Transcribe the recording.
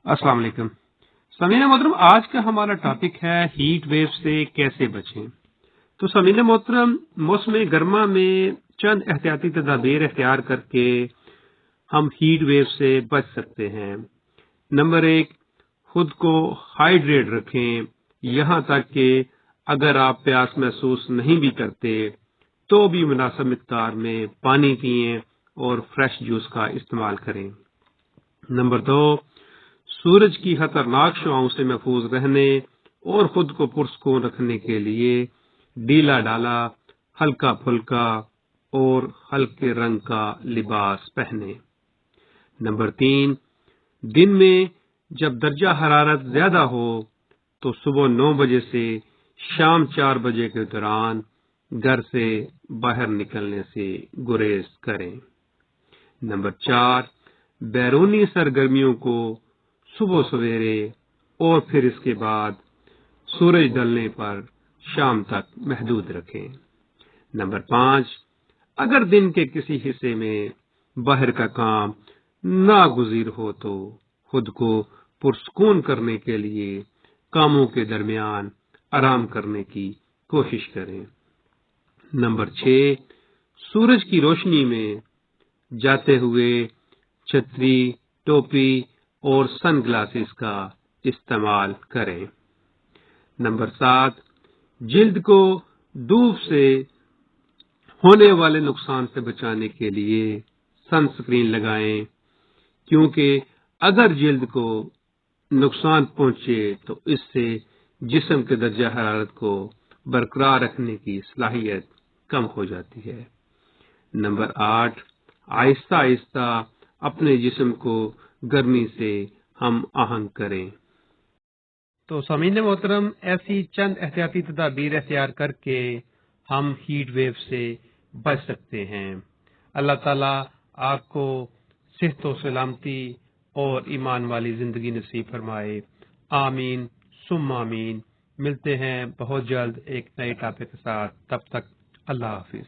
अस्सलाम वालेकुम। समीन मोहतरम, आज का हमारा टॉपिक है हीट वेव से कैसे बचें। तो समीन मोहतरम, मौसम गर्मा में चंद एहतियाती तदाबीर इख्तियार करके हम हीट वेव से बच सकते हैं। नंबर 1, खुद को हाइड्रेट रखें, यहाँ तक कि अगर आप प्यास महसूस नहीं भी करते तो भी मुनासिब मिक़दार में पानी पिएं और फ्रेश जूस का इस्तेमाल करें। नंबर 2, सूरज की खतरनाक शुआओं से महफूज रहने और खुद को पुरस्कून रखने के लिए ढीला ढाला, हल्का फुल्का और हल्के रंग का लिबास पहने। नंबर 3, दिन में जब दर्जा हरारत ज्यादा हो तो सुबह 9 बजे से शाम 4 बजे के दौरान घर से बाहर निकलने से गुरेज करें। नंबर 4, बैरूनी सरगर्मियों को सुबह सवेरे और फिर इसके बाद सूरज ढलने पर शाम तक महदूद रखें। नंबर 5, अगर दिन के किसी हिस्से में बाहर का काम नागुज़ीर हो तो खुद को पुरस्कून करने के लिए कामों के दरमियान आराम करने की कोशिश करें। नंबर 6, सूरज की रोशनी में जाते हुए छतरी, टोपी और सन ग्लासेस का इस्तेमाल करें। नंबर 7, जिल्द को धूप से होने वाले नुकसान से बचाने के लिए सनस्क्रीन लगाएं, क्योंकि अगर जिल्द को नुकसान पहुंचे तो इससे जिस्म के दर्जा हरारत को बरकरार रखने की सलाहियत कम हो जाती है। नंबर 8, आहिस्ता आहिस्ता अपने जिस्म को गर्मी से हम आहंग करें। तो समीन मोहतरम, ऐसी चंद एहतियाती तदाबीर इख्तियार करके हम हीट वेव से बच सकते हैं। अल्लाह ताला आपको सेहत व सलामती और ईमान वाली जिंदगी नसीब फरमाए। आमीन सुम्मा आमीन। मिलते हैं बहुत जल्द एक नए टॉपिक के साथ। तब तक अल्लाह हाफिज।